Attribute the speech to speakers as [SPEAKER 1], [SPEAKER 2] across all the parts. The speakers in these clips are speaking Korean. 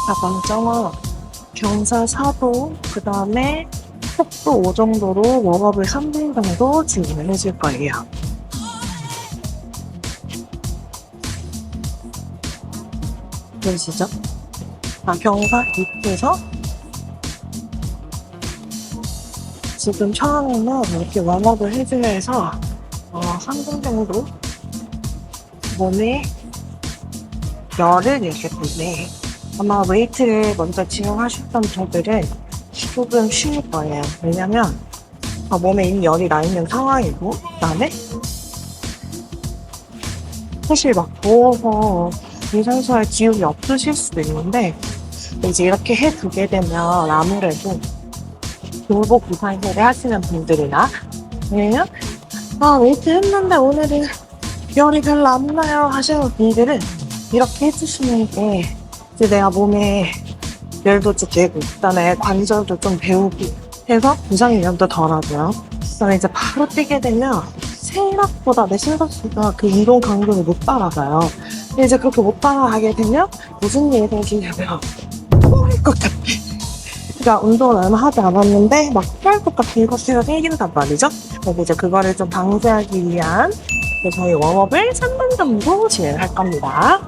[SPEAKER 1] 자, 먼저 경사 4도, 그 다음에 속도 5 정도로 웜업을 3분 정도 진행을 해줄 거예요. 보이시죠? 자, 경사 6도에서 지금 처음에는 이렇게 웜업을 해주면서 3분 정도 몸에 열을 내게 되네. 아마 웨이트를 먼저 진행하셨던 분들은 조금 쉬울 거예요. 왜냐면 몸에 이미 열이 나 있는 상황이고, 그 다음에 사실 막 더워서 유산소할 기운이 없으실 수도 있는데, 이제 이렇게 해두게 되면 아무래도 교복 유산소를 하시는 분들이나, 아니면 웨이트 했는데 오늘은 열이 별로 안 나요 하시는 분들은 이렇게 해주시는 게 이제 내가 몸에 열도 쬐고, 그다음에 관절도 좀 배우고 해서 부상 위험도 덜하고요. 그다음에 이제 바로 뛰게 되면 생각보다 내 심박수가 그 운동 강도를 못 따라가요. 근데 이제 그렇게 못 따라가게 되면 무슨 일이 생기냐면 토할 것 같아. 그러니까 운동을 얼마 하지 않았는데 막 토할 것 같은 것이 생긴단 말이죠. 그래서 이제 그거를 좀 방지하기 위한 저희 웜업을 3분 정도 진행할 겁니다.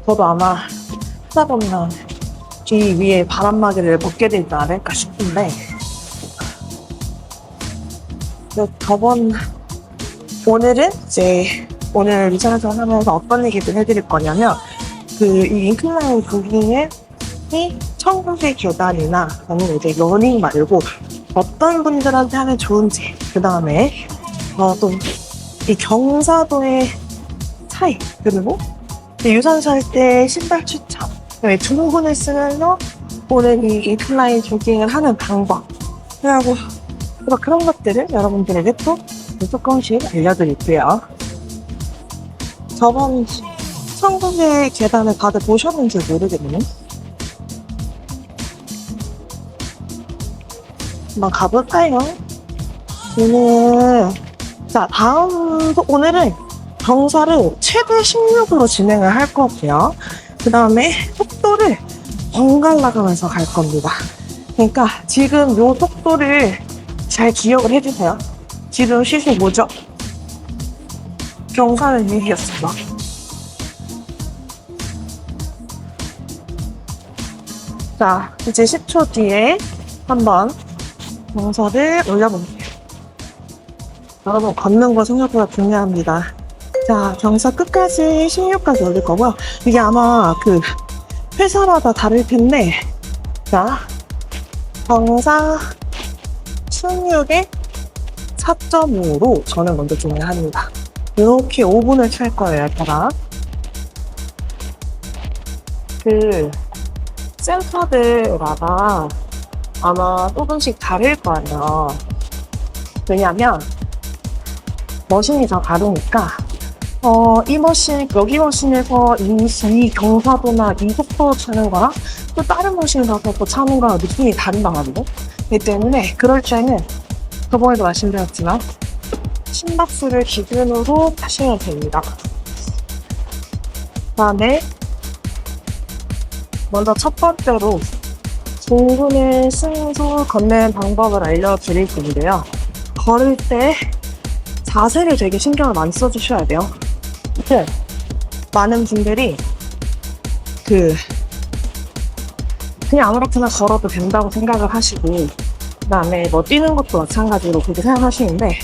[SPEAKER 1] 저도 아마 하다 보면 뒤 위에 바람막이를 벗게 되지 않을까 싶은데, 오늘은 이제 오늘 유산소 하면서 어떤 얘기를 해드릴 거냐면, 이 인클라인 조깅의 천국의 계단이나 아니면 이제 러닝 말고 어떤 분들한테 하면 좋은지, 그 다음에 또 이 경사도의 차이, 그리고 유산소 할 때 신발 추천, 그다음에 등근을 쓰면서 오늘 이 인클라인 조깅을 하는 방법, 그리고 그런 것들을 여러분들에게 또 조금씩 알려드릴게요. 저번 천국의 계단을 다들 보셨는지 모르겠네요. 한번 가볼까요? 오늘은 경사를 최대 16으로 진행을 할 거고요. 그 다음에 속도를 번갈아 가면서 갈 겁니다. 그러니까 지금 이 속도를 잘 기억을 해주세요. 지금 시속 뭐죠? 경사는 6이었어요. 자, 이제 10초 뒤에 한번 경사를 올려볼게요. 여러분, 걷는 거 생각보다 중요합니다. 자, 경사 끝까지 16까지 올릴 거고요. 이게 아마 회사마다 다를 텐데, 자, 경사 16에 4.5로 저는 먼저 진행합니다. 이렇게 5분을 찰 거예요, 제가. 센터들마다 아마 조금씩 다를 거예요. 왜냐면, 머신이 다 다르니까, 여기 머신에서 이 경사도나 이 속도로 차는 거랑 또 다른 머신 가서 또 차는 거랑 느낌이 다른단 말이에요. 그렇기 때문에 그럴 때는 저번에도 말씀드렸지만 심박수를 기준으로 타시면 됩니다. 그 다음에 먼저 첫 번째로 등근을 쓰면서 걷는 방법을 알려드릴 건데요. 걸을 때 자세를 되게 신경을 많이 써주셔야 돼요. 많은 분들이 그냥 아무렇게나 걸어도 된다고 생각을 하시고, 그 다음에 뛰는 것도 마찬가지로 그렇게 생각하시는데,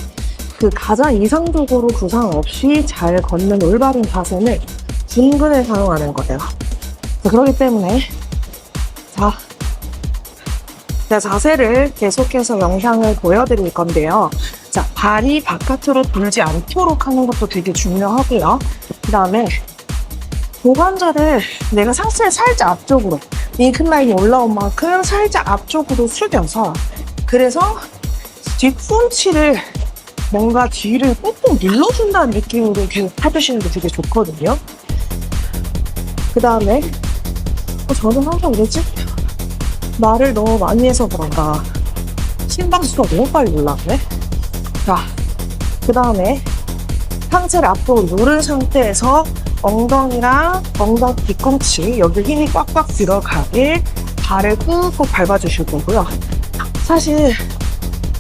[SPEAKER 1] 가장 이상적으로 부상 없이 잘 걷는 올바른 자세는 등근을 사용하는 거예요. 그렇기 때문에 제가 자세를 계속해서 영상을 보여드릴 건데요. 자, 발이 바깥으로 돌지 않도록 하는 것도 되게 중요하고요. 그 다음에 고관절을 내가 상체를 살짝 앞쪽으로, 인클라인이 올라온 만큼 살짝 앞쪽으로 숙여서, 그래서 뒤꿈치를 뭔가 뒤를 꾹꾹 눌러준다는 느낌으로 계속 해주시는 게 되게 좋거든요. 그 다음에 저는 항상 그러지? 말을 너무 많이 해서 그런가 심박수가 너무 빨리 올라가네. 자, 그 다음에 상체를 앞으로 누른 상태에서 엉덩이랑 엉덩이 뒤꿈치 여기 힘이 꽉꽉 들어가게 발을 꾹꾹 밟아주실 거고요. 사실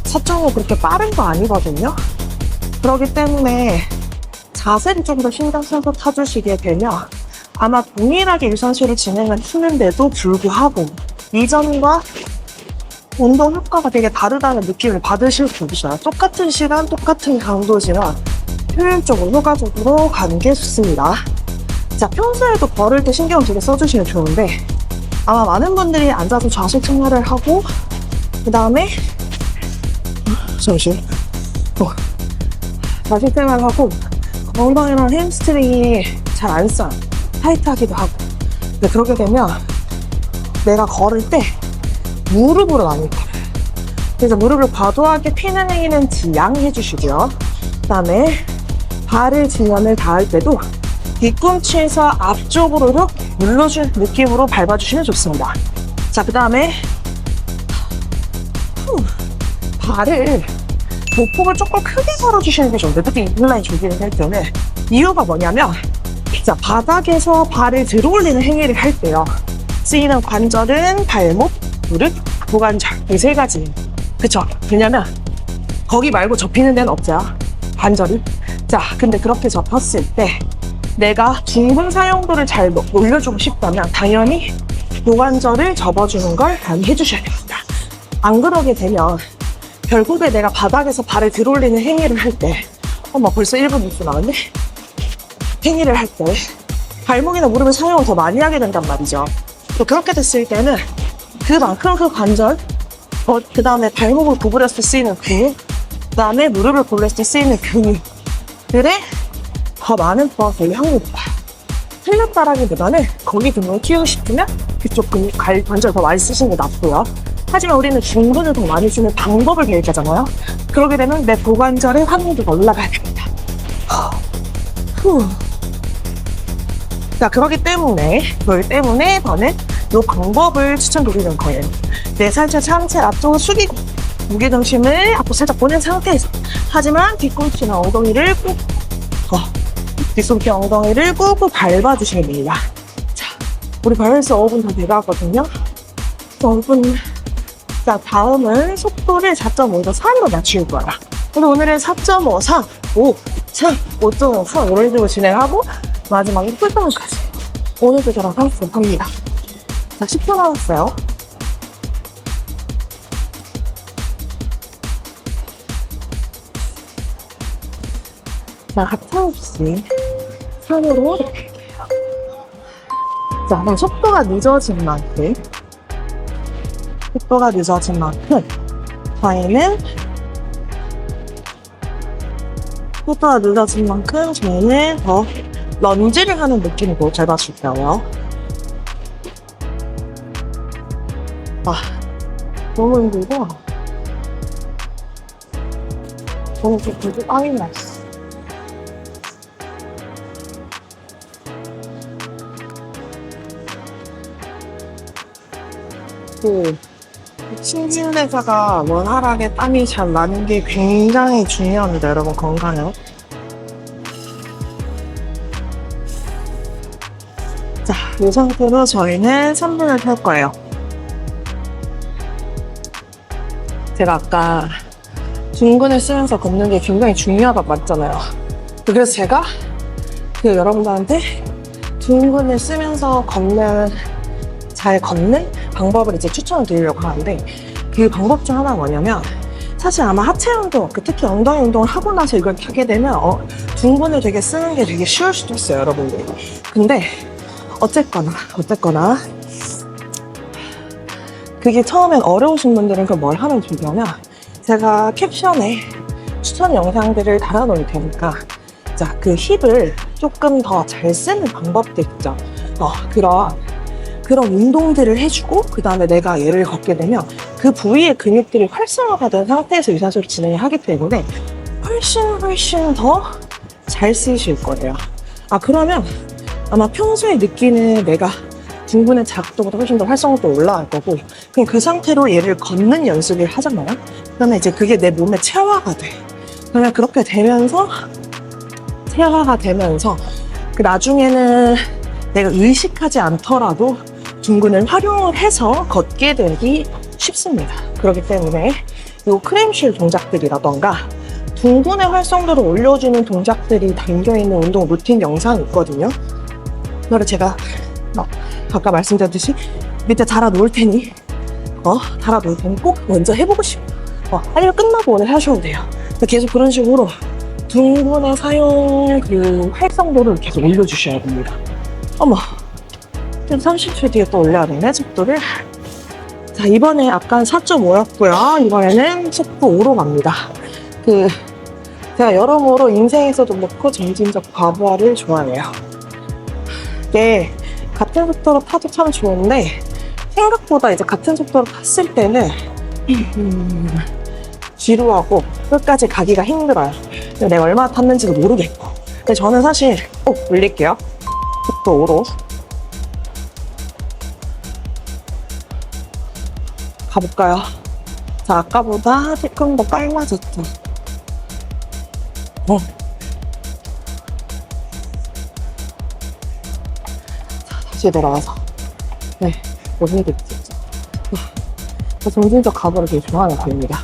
[SPEAKER 1] 4.5 그렇게 빠른 거 아니거든요. 그렇기 때문에 자세를 좀 더 신경 써서 타주시게 되면 아마 동일하게 유산소를 진행을 했는데도 불구하고 이전과 운동 효과가 되게 다르다는 느낌을 받으실 수 있어요. 똑같은 시간, 똑같은 강도지만 효율적으로, 효과적으로 가는 게 좋습니다. 자, 평소에도 걸을 때 신경 되게 써주시면 좋은데 아마 많은 분들이 앉아서 좌식 생활을 하고 그 다음에 좌식 생활을 하고 엉덩이랑 햄스트링이 잘 안 써요. 타이트하기도 하고. 근데 그렇게 되면 내가 걸을 때 무릎으로 많이 걸어요. 그래서 무릎을 과도하게 피는 행위는 지양해 주시고요. 그 다음에 발을 지면을 닿을 때도 뒤꿈치에서 앞쪽으로 이렇게 눌러주는 느낌으로 밟아주시면 좋습니다. 자, 그 다음에 발을 보폭을 조금 크게 걸어주시는 게 좋은데 특히 인라인 조기를 할 때는 이유가 뭐냐면 자, 바닥에서 발을 들어올리는 행위를 할 때요. 쓰이는 관절은 발목, 무릎, 고관절 이 세 가지. 그쵸? 왜냐면 거기 말고 접히는 데는 없죠. 관절이. 자, 근데 그렇게 접혔을 때 내가 중분 사용도를 잘 올려주고 싶다면 당연히 고관절을 접어주는 걸 많이 해주셔야 됩니다. 안 그러게 되면 결국에 내가 바닥에서 발을 들어올리는 행위를 할 때 벌써 1분 6분 나왔네? 행위를 할 때 발목이나 무릎을 사용을 더 많이 하게 된단 말이죠. 또 그렇게 됐을 때는 그만큼 그 관절, 그 다음에 발목을 구부렸을 때 쓰이는 근육, 그 다음에 무릎을 굴렸을 때 쓰이는 근육들에 더 많은 부하가 될 확률이 높아요. 틀렸다라기보다는 거기 근육을 키우고 싶으면 그쪽 근육, 관절 더 많이 쓰시는 게 낫고요. 하지만 우리는 중근을 더 많이 쓰는 방법을 계획하잖아요. 그러게 되면 내 고관절의 확률이 더 올라가야 됩니다. 자, 그렇기 때문에 저는 이 방법을 추천드리는 거예요. 내 살짝 상체 앞쪽을 숙이고 무게중심을 앞으로 살짝 보낸 상태에서 하지만 뒤꿈치나 엉덩이를 꾹 뒤꿈치 엉덩이를 꾹꾹 밟아주시면 됩니다. 자, 우리 벌써 5분 다 돼가거든요. 5분. 자, 다음은 속도를 4.5에서 3으로 낮출 거야. 그래서 오늘은 4.5, 3, 5, 3, 5.5, 3 이런 식으로 진행하고 마지막에 풀다운까지. 오늘도 저랑 합니다. 자, 10분 남았어요. 자, 가차없이 3으로 갈게요. 자, 그럼 속도가 늦어진 만큼 저희는 더 런지를 하는 느낌으로 잘 맞출게요. 너무 힘들고 너무 되게 땀이 났어. 신진대사가 원활하게 땀이 잘 나는 게 굉장히 중요합니다. 여러분 건강에. 자, 이 상태로 저희는 3분을 탈 거예요. 제가 아까 중근을 쓰면서 걷는 게 굉장히 중요하다고 말했잖아요. 그래서 제가 여러분들한테 중근을 쓰면서 잘 걷는 방법을 이제 추천을 드리려고 하는데 그 방법 중 하나가 뭐냐면 사실 아마 하체 운동, 특히 엉덩이 운동을 하고 나서 이걸 하게 되면 중근을 되게 쓰는 게 되게 쉬울 수도 있어요, 여러분들. 근데 어쨌거나 그게 처음엔 어려우신 분들은 그걸 뭘 하면 좋냐면 제가 캡션에 추천 영상들을 달아놓을 테니까 자, 그 힙을 조금 더 잘 쓰는 방법들 있죠. 그런 운동들을 해주고 그 다음에 내가 얘를 걷게 되면 그 부위의 근육들이 활성화가 된 상태에서 유산소를 진행을 하기 때문에 훨씬 더 잘 쓰이실 거예요. 그러면 아마 평소에 느끼는 내가 중근의 자극도보다 훨씬 더 활성화도 올라갈 거고 그럼 그 상태로 얘를 걷는 연습을 하잖아요. 그러면 이제 그게 내 몸에 체화가 돼. 그러면 그렇게 되면서 나중에는 내가 의식하지 않더라도 둥근을 활용을 해서 걷게 되기 쉽습니다. 그렇기 때문에 이 크램쉘 동작들이라던가 둥근의 활성도를 올려주는 동작들이 담겨있는 운동 루틴 영상이 있거든요. 그거를 제가 아까 말씀드렸듯이 밑에 달아놓을 테니 꼭 먼저 해보고 아니면 끝나고 오늘 하셔도 돼요. 계속 그런 식으로 둥근의 사용 활성도를 계속 올려주셔야 됩니다. 어머, 30초 뒤에 또 올려야 되네, 속도를. 자, 이번에 아까 4.5였고요. 이번에는 속도 5로 갑니다. 제가 여러모로 인생에서도 그렇고 점진적 과부하를 좋아해요. 이게 같은 속도로 타도 참 좋은데 생각보다 이제 같은 속도로 탔을 때는 지루하고 끝까지 가기가 힘들어요. 내가 얼마나 탔는지도 모르겠고. 근데 저는 사실 꼭 올릴게요. 속도 5로 가볼까요? 자, 아까보다 조금 더 빨라졌죠. 자, 다시 돌아와서 어디에 됐지? 점진적 과부하를 되게 좋아하는 편입니다.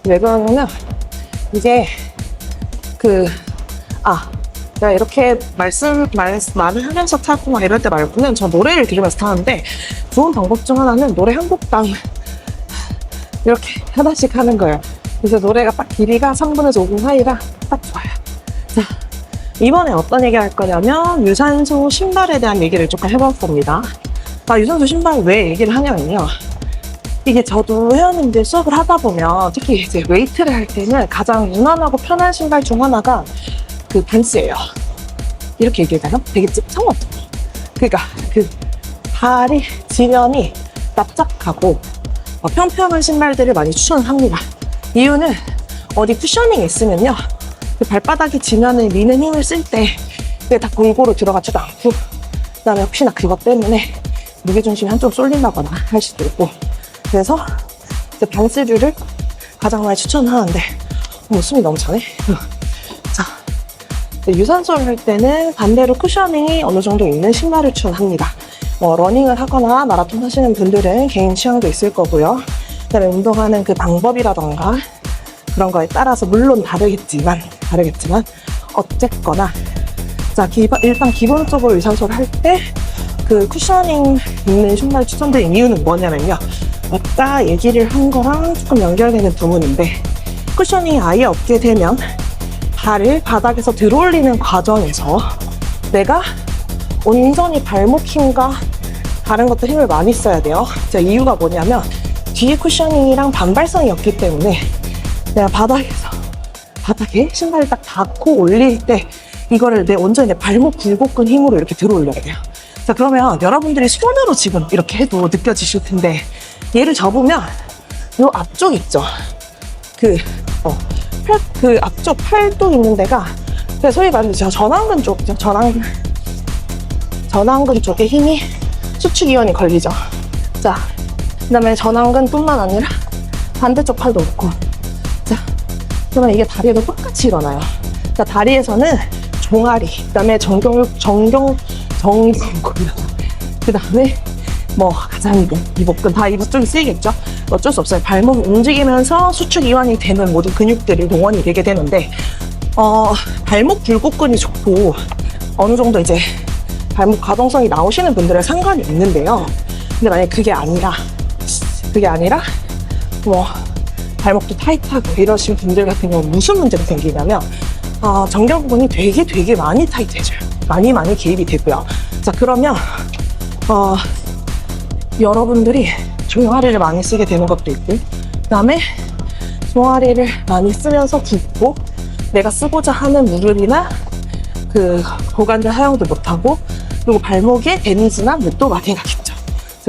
[SPEAKER 1] 왜 그러냐면 이제 내가 이렇게 말을 하면서 타고 막 이럴 때 말고는 저 노래를 들으면서 타는데 좋은 방법 중 하나는 노래 한 곡당 이렇게 하나씩 하는 거예요. 그래서 노래가 딱 길이가 3분에서 5분 사이라 딱 좋아요. 자, 이번에 어떤 얘기 할 거냐면 유산소 신발에 대한 얘기를 조금 해볼 겁니다. 유산소 신발 왜 얘기를 하냐면요. 이게 저도 회원님들 수업을 하다 보면 특히 이제 웨이트를 할 때는 가장 무난하고 편한 신발 중 하나가 밴스예요. 이렇게 얘기해가요? 되게 찝성어. 그러니까 발이 지면이 납작하고 평평한 신발들을 많이 추천합니다. 이유는 어디 쿠셔닝이 있으면요, 발바닥이 지면을 미는 힘을 쓸 때 그게 다 골고루 들어가지도 않고, 그다음에 혹시나 그것 때문에 무게중심이 한쪽 쏠린다거나 할 수도 있고, 그래서 밴스류를 가장 많이 추천하는데 숨이 너무 차네. 자, 유산소를 할 때는 반대로 쿠셔닝이 어느 정도 있는 신발을 추천합니다. 러닝을 하거나 마라톤 하시는 분들은 개인 취향도 있을 거고요. 그다음에 운동하는 방법이라던가 그런 거에 따라서 물론 다르겠지만 어쨌거나 자, 일단 기본적으로 유산소를 할 때 쿠셔닝 있는 신발 추천드린 이유는 뭐냐면요, 아까 얘기를 한 거랑 조금 연결되는 부분인데, 쿠셔닝이 아예 없게 되면 발을 바닥에서 들어올리는 과정에서 내가 온전히 발목 힘과 다른 것도 힘을 많이 써야 돼요. 자, 이유가 뭐냐면 뒤에 쿠셔닝이랑 반발성이 없기 때문에 내가 바닥에 신발을 딱 닿고 올릴 때 이거를 온전히 내 발목 굴곡근 힘으로 이렇게 들어올려야 돼요. 자, 그러면 여러분들이 손으로 지금 이렇게 해도 느껴지실 텐데, 얘를 접으면 이 앞쪽 있죠? 앞쪽 팔뚝 있는 데가 소위 말해서 전완근 쪽이죠. 전완근 쪽에 힘이 수축이완이 걸리죠. 자, 그 다음에 전완근뿐만 아니라 반대쪽 팔도 그렇고. 자, 그러면 이게 다리도 똑같이 일어나요. 자, 다리에서는 종아리, 그 다음에 정경골, 그 다음에 가장근, 이복근 다 이쪽이 쓰이겠죠? 어쩔 수 없어요. 발목이 움직이면서 수축 이완이 되는 모든 근육들이 동원이 되게 되는데, 발목 굴곡근이 좋고 어느 정도 이제 발목 가동성이 나오시는 분들은 상관이 있는데요. 근데 만약에 그게 아니라 발목도 타이트하고 이러신 분들 같은 경우 무슨 문제가 생기냐면 정경 부분이 되게 많이 타이트해져요. 많이 개입이 되고요. 자, 그러면 여러분들이 종아리를 많이 쓰게 되는 것도 있고, 그 다음에 종아리를 많이 쓰면서 붓고 내가 쓰고자 하는 무릎이나 고관절 사용도 못하고, 그리고 발목에 데미지나 또 많이 가겠죠.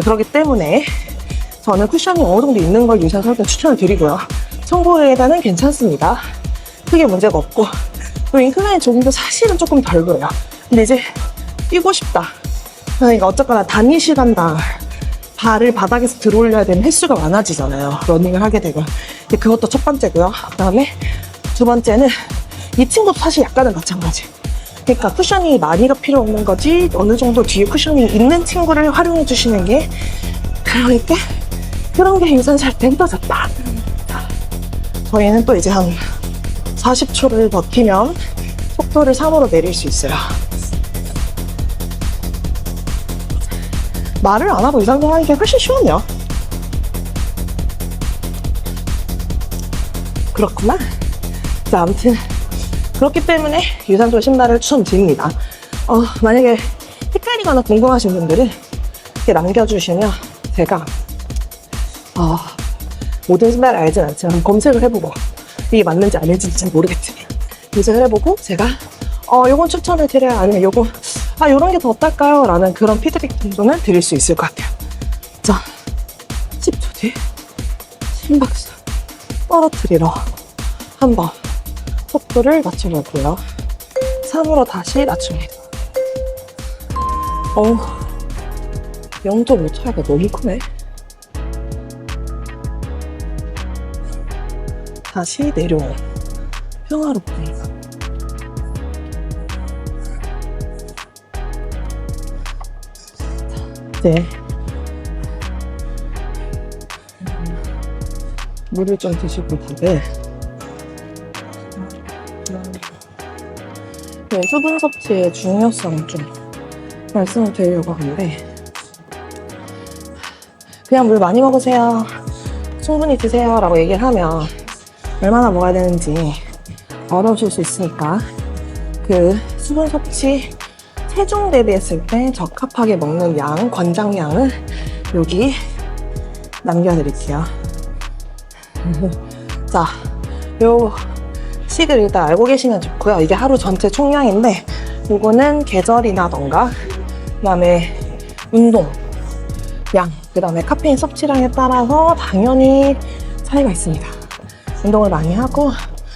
[SPEAKER 1] 그렇기 때문에 저는 쿠션이 어느 정도 있는 걸 유산소 때 추천을 드리고요. 청고리에다는 괜찮습니다. 크게 문제가 없고, 그리고 인클라인 조깅도 사실은 조금 덜 보여요. 근데 이제 뛰고 싶다. 그러니까 어쨌거나 단위 시간당 발을 바닥에서 들어올려야 되는 횟수가 많아지잖아요. 러닝을 하게 되면. 그것도 첫 번째고요. 그 다음에 두 번째는 이 친구도 사실 약간은 마찬가지. 그러니까 쿠션이 많이가 필요 없는 거지 어느 정도 뒤에 쿠션이 있는 친구를 활용해 주시는 게 그러니까 그런 게 유산소 할 땐 더 좋다. 저희는 또 이제 한 40초를 버티면 속도를 3으로 내릴 수 있어요. 말을 안 하고 유산소 하는 게 훨씬 쉬웠네요. 그렇구나. 자, 아무튼 그렇기 때문에 유산소 신발을 추천드립니다. 만약에 헷갈리거나 궁금하신 분들은 이렇게 남겨주시면 제가 모든 신발을 알진 않지만 검색을 해보고 이게 맞는지 아닌지 잘 모르겠지만 검색을 해보고 제가 요건 추천을 드려요, 아니면 요거 요런 게 더 어떨까요? 라는 그런 피드백 정도는 드릴 수 있을 것 같아요. 자, 10초 뒤에 심박수 떨어뜨리러 한번 속도를 낮춰볼게요. 3으로 다시 낮춥니다. 0.5 차이가 너무 크네. 다시 내려온 평화롭게. 이제 물을 좀 드시고 다들 수분 섭취의 중요성을 좀 말씀을 드리려고 하는데, 그냥 물 많이 먹으세요, 충분히 드세요 라고 얘기를 하면 얼마나 먹어야 되는지 어려우실 수 있으니까 그 수분 섭취 체중 대비했을 때 적합하게 먹는 양, 권장량을 여기 남겨드릴게요. 자, 요 식을 일단 알고 계시면 좋고요. 이게 하루 전체 총량인데 요거는 계절이나던가 그 다음에 운동 양, 그 다음에 카페인 섭취량에 따라서 당연히 차이가 있습니다. 운동을 많이 하고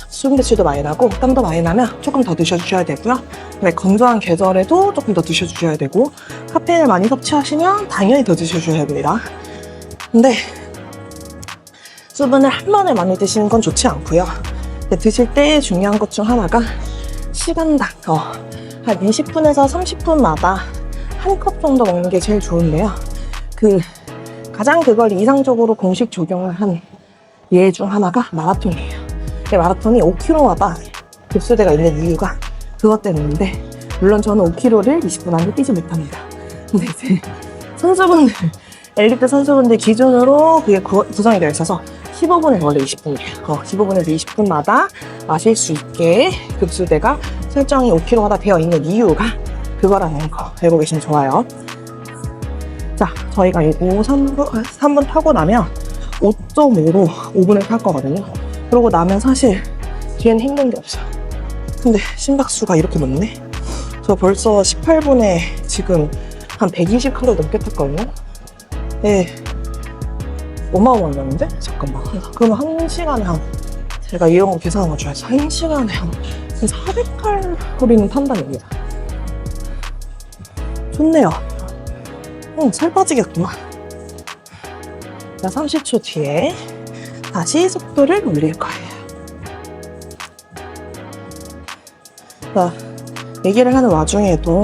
[SPEAKER 1] 수분 배출도 많이 나고 땀도 많이 나면 조금 더 드셔주셔야 되고요. 건조한 계절에도 조금 더 드셔주셔야 되고, 카페인을 많이 섭취하시면 당연히 더 드셔주셔야 됩니다. 근데 수분을 한 번에 많이 드시는 건 좋지 않고요. 드실 때 중요한 것 중 하나가 시간당 한 20분에서 30분마다 한 컵 정도 먹는 게 제일 좋은데요. 가장 그걸 이상적으로 공식 적용을 한 예 중 하나가 마라톤이에요. 마라톤이 5km마다 급수대가 있는 이유가 그것 때문인데, 물론 저는 5km를 20분 안에 뛰지 못합니다. 근데 이제 선수분들, 엘리트 선수분들 기준으로 그게 구성이 되어 있어서 15분에서 원래 20분이에요. 15분에서 20분마다 마실 수 있게 급수대가 설정이 5km마다 되어 있는 이유가 그거라는 거 알고 계시면 좋아요. 자, 저희가 이거 3분 타고 나면 5.5로 5분을 탈 거거든요. 그러고 나면 사실 뒤에는 힘든 게 없어요. 근데 심박수가 이렇게 높네? 저 벌써 18분에 지금 한 120km 넘게 탔거든요? 네. 어마어마한데? 잠깐만. 그러면 1시간에 제가 이런 거 계산한 거 좋아해서 1시간에 한 400칼로리는 탄다는 얘기다. 좋네요. 살 빠지겠구나. 자, 30초 뒤에 다시 속도를 올릴 거예요. 자, 얘기를 하는 와중에도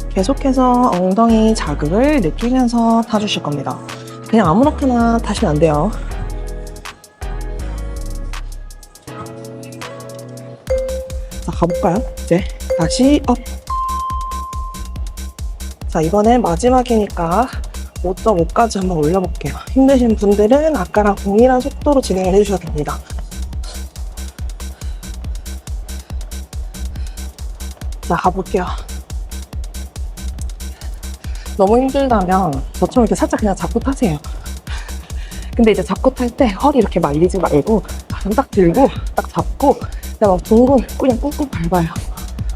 [SPEAKER 1] 계속해서 엉덩이 자극을 느끼면서 타주실 겁니다. 그냥 아무렇게나 타시면 안 돼요. 자, 가볼까요? 이제 다시 업. 자, 이번엔 마지막이니까 5.5까지 한번 올려볼게요. 힘드신 분들은 아까랑 동일한 속도로 진행을 해주셔도 됩니다. 자, 가볼게요. 너무 힘들다면 저처럼 이렇게 살짝 그냥 잡고 타세요. 근데 이제 잡고 탈 때 허리 이렇게 말리지 말고 가슴 딱 들고 딱 잡고 그냥 막 둥근 그냥 꾹꾹 밟아요.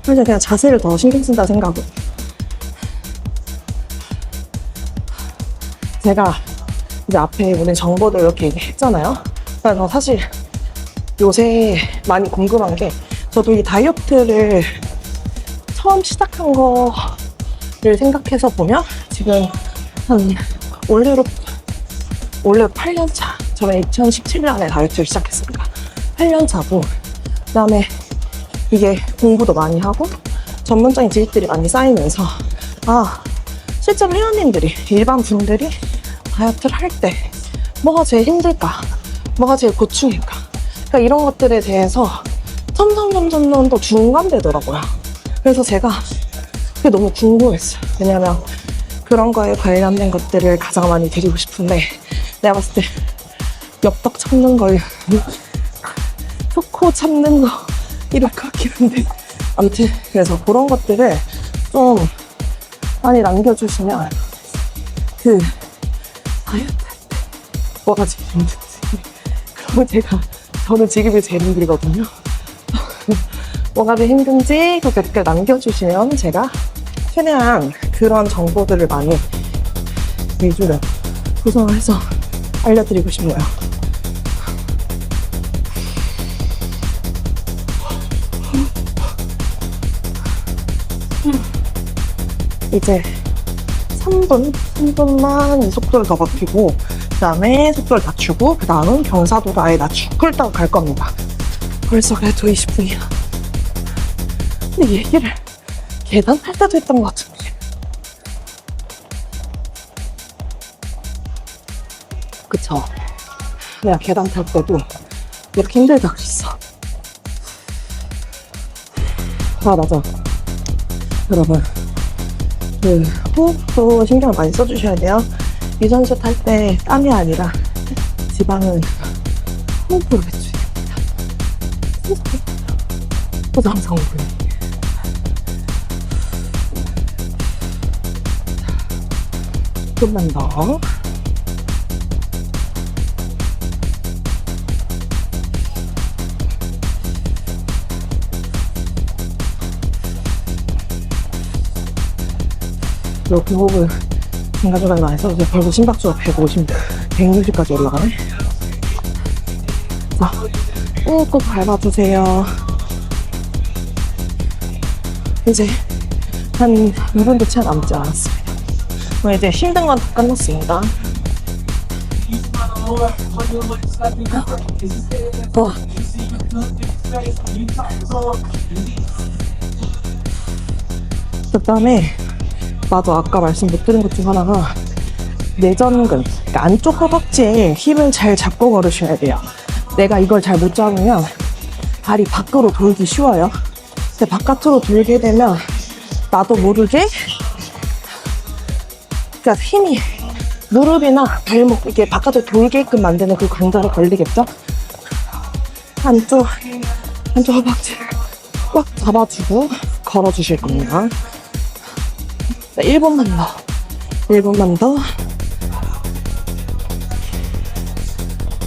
[SPEAKER 1] 그래서 그냥 자세를 더 신경 쓴다 생각으로. 제가 이제 앞에 오는 정보들 이렇게 얘기했잖아요. 그래서 사실 요새 많이 궁금한 게, 저도 이 다이어트를 처음 시작한 거를 생각해서 보면 지금 한 올해 8년 차. 저는 2017년에 다이어트를 시작했습니다. 8년 차고, 그 다음에 이게 공부도 많이 하고 전문적인 지식들이 많이 쌓이면서 실제로 회원님들이, 일반 분들이 다이어트를 할 때 뭐가 제일 힘들까? 뭐가 제일 고충일까? 그러니까 이런 것들에 대해서 점점 더 중감되더라고요. 그래서 제가 그게 너무 궁금했어요. 왜냐면 그런 거에 관련된 것들을 가장 많이 드리고 싶은데, 내가 봤을 때 엽떡 참는 거, 초코 참는 거 이럴 것 같긴 한데, 아무튼 그래서 그런 것들을 좀 많이 남겨주시면 그 다이어트 할 때 뭐가 제일 힘든지, 그러면 저는 지금이 제일 힘들거든요. 뭐가 제일 힘든지 그렇게 남겨주시면 제가 최대한 그런 정보들을 많이 위주로 구성을 해서 알려드리고 싶네요. 이제 3분만 이 속도를 더 버티고, 그 다음에 속도를 낮추고, 그 다음은 경사도를 아예 낮추고 쿨다운 갈 겁니다. 벌써 그래도 20분이야. 근데 얘기를 계단 탈 때도 했던 것 같은데. 그쵸? 내가 계단 탈 때도 이렇게 힘들다 그랬어. 맞아. 여러분, 그 호흡도 신경을 많이 써주셔야 돼요. 유산소 탈 때 땀이 아니라 지방은 호흡으로 배출됩니다. 소장성분. 조금만 더. 이렇게 호흡을 중간중간에 많이 써주세요. 벌써 심박수가 160까지 올라가네. 자, 꾹꾹 밟아주세요. 이제 한 2분도 채 남지 않았습니다. 그럼 이제 힘든 건 다 끝났습니다. 그 다음에 맞아, 아까 말씀 못 드린 것 중 하나가 내전근, 그러니까 안쪽 허벅지에 힘을 잘 잡고 걸으셔야 돼요. 내가 이걸 잘 못 잡으면 발이 밖으로 돌기 쉬워요. 근데 바깥으로 돌게 되면 나도 모르게, 그러니까 힘이 무릎이나 발목 이게 바깥으로 돌게끔 만드는 그 강자로 걸리겠죠? 안쪽 허벅지를 꽉 잡아주고 걸어주실 겁니다. 1분만 더.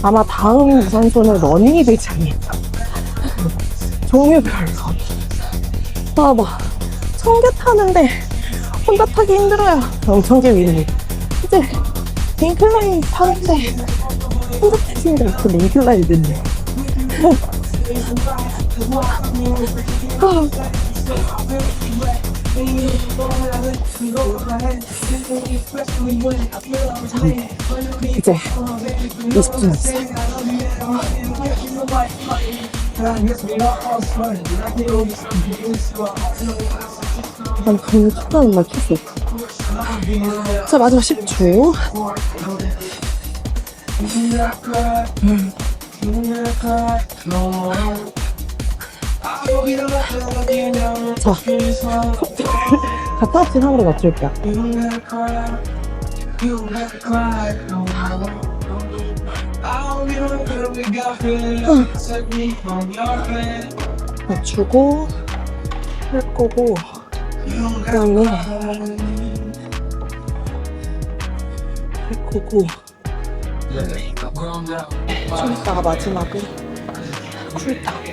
[SPEAKER 1] 아마 다음 유산소는 러닝이 되지 않을까. 종류별로. 청계 타는데 혼자 타기 힘들어요. 청계 위는. 이제 인클라인 타는데 혼자 타기 힘들어요. 근데 인클라인 늦네. 이제 20분 남았어요. 난 그냥 춥다는 말 쳤어. 자, 마지막 10초. 자, 가타없이 상으로 맞출게요. 맞추고 할 거고, 그 다음에 할 거고, 좀 이따가 마지막은 쿨다운.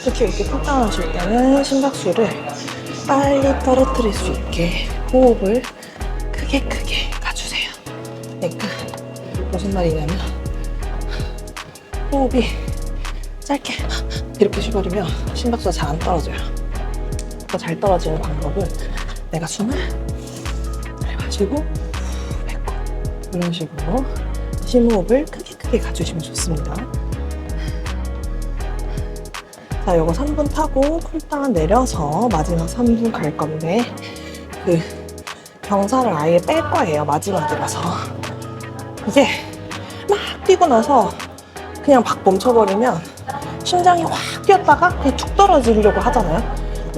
[SPEAKER 1] 자, 이렇게 쿨다운 하실 때는 심박수를 빨리 떨어뜨릴 수 있게 호흡을 크게 가주세요. 그러니까 무슨 말이냐면, 호흡이 짧게 이렇게 쉬버리면 심박수가 잘 안 떨어져요. 더 잘 떨어지는 방법은 내가 숨을 쉬고 뱉고 이런 식으로 심호흡을 크게 가주시면 좋습니다. 자, 요거 3분 타고 쿨다운 내려서 마지막 3분 갈 건데 그 경사를 아예 뺄 거예요. 마지막이라서. 이게 막 뛰고 나서 그냥 막 멈춰버리면 심장이 확 뛰었다가 그냥 툭 떨어지려고 하잖아요.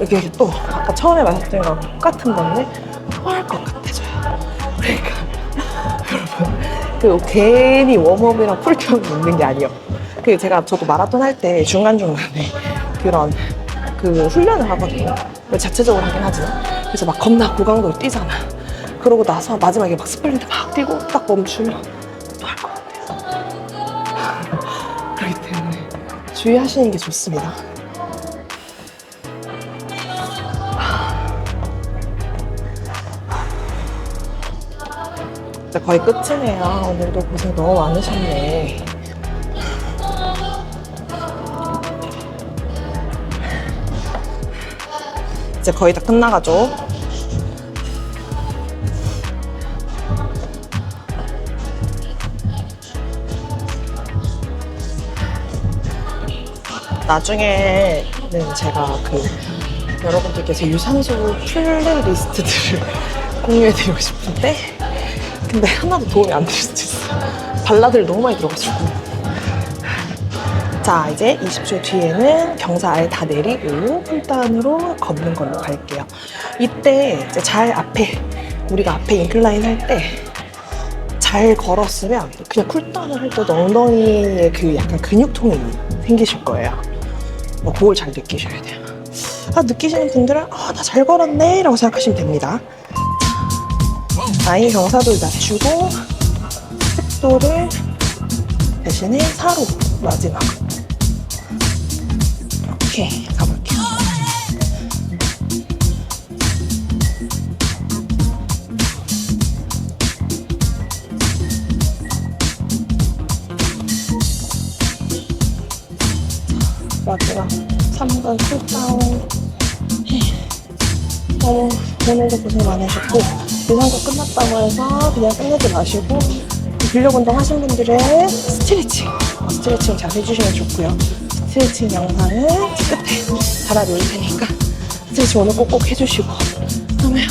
[SPEAKER 1] 이게 또 아까 처음에 말했던 거랑 똑같은 건데 토할 것 같아져요. 그러니까 여러분 그 괜히 웜업이랑 풀겸이 있는 게 아니에요. 그 저도 마라톤 할 때 중간중간에 그런 그 훈련을 하거든요. 자체적으로 하긴 하지만. 그래서 막 겁나 고강도로 뛰잖아. 그러고 나서 마지막에 막 스플린트 막 뛰고 딱 멈추면 토할 것 같아요. 그렇기 때문에 주의하시는 게 좋습니다. 이제 거의 끝이네요. 오늘도 고생 너무 많으셨네. 이제 거의 다 끝나가죠. 나중에는 제가 여러분들께서 유산소 플레이리스트들을 공유해드리고 싶은데 근데 하나도 도움이 안 될 수도 있어요. 발라드를 너무 많이 들어가지고. 자, 이제 20초 뒤에는 경사 아예 다 내리고 쿨다운으로 걷는 걸로 갈게요. 이때 이제 우리가 앞에 인클라인 할 때 잘 걸었으면 그냥 쿨다운을 할 때도 엉덩이에 약간 근육통이 생기실 거예요. 그걸 잘 느끼셔야 돼요. 느끼시는 분들은 나 잘 걸었네 라고 생각하시면 됩니다. 아예 경사도를 낮추고 속도를 대신에 4로 마지막 이렇게 가볼게요. 마지막 3분 쿨다운. 오늘도 고생 많으셨고 유산소 끝났다고 해서 그냥 끝내지 마시고 근력 운동 하신 분들은 스트레칭 잘 해주시면 좋고요. 스트레칭 영상은 끝에 달아놓을 테니까 스트레칭 오늘 꼭꼭 해주시고 그다음에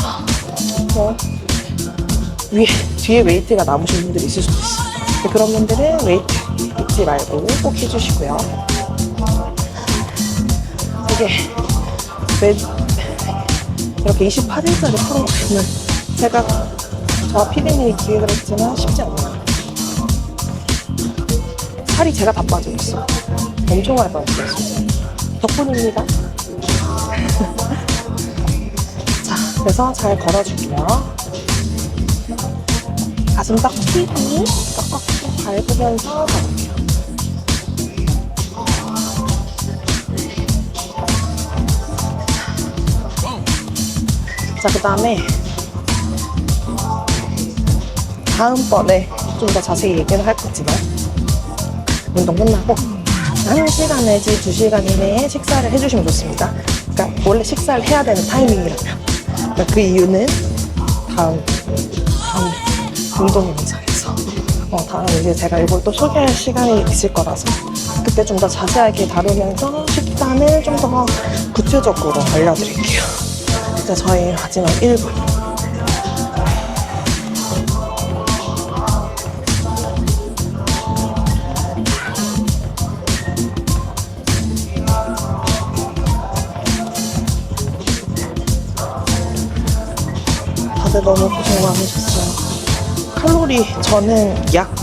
[SPEAKER 1] 뒤에 웨이트가 남으신 분들이 있을 수도 있어요. 그런 분들은 웨이트 잊지 말고 꼭 해주시고요. 이게 이렇게 28일짜리 프로그램을 제가 저와 피디님이 기획을 했지만 쉽지 않아요. 살이 제가 다 빠져있어요. 엄청 많이 빠졌어요, 진짜. 덕분입니다. 자, 그래서 잘 걸어줄게요. 가슴 딱 펴고 꽉꽉 밟으면서 가볼게요. 자, 그 다음에 다음번에 좀 더 자세히 얘기를 할 거지만 운동 끝나고 1시간 내지 2시간 이내에 식사를 해주시면 좋습니다. 그러니까 원래 식사를 해야 되는 타이밍이라면 그러니까 그 이유는 다음 운동 영상에서 다음 이제 제가 이걸 또 소개할 시간이 있을 거라서 그때 좀 더 자세하게 다루면서 식단을 좀 더 구체적으로 알려드릴게요. 이제 저희 마지막 1분. 다들 너무 고생 많으셨어요. 칼로리 저는 약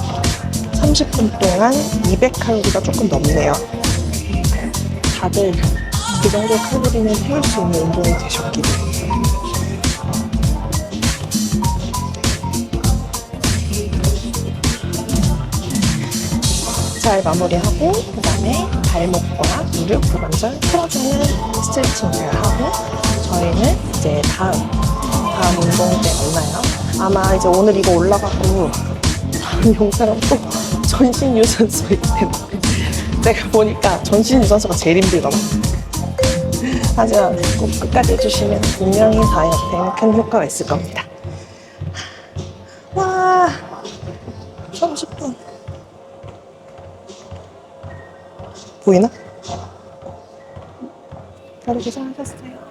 [SPEAKER 1] 30분 동안 200칼로리가 조금 넘네요. 다들 그 정도 칼로리는 태울 수 있는 운동이 되셨기를. 잘 마무리하고 그 다음에 발목과 무릎, 고관절 풀어주는 스트레칭을 하고 저희는 이제 다음 운동 때 만나요. 아마 이제 오늘 이거 올라가고 다음 영상은 또 전신 유산소일 텐데 제가 보니까 전신 유산소가 제일 힘들더라고요. 하지만 꼭 끝까지 해주시면 분명히 다이어트에 큰 효과가 있을 겁니다. 와, 30분. 보이나? 다들 고생하셨어요.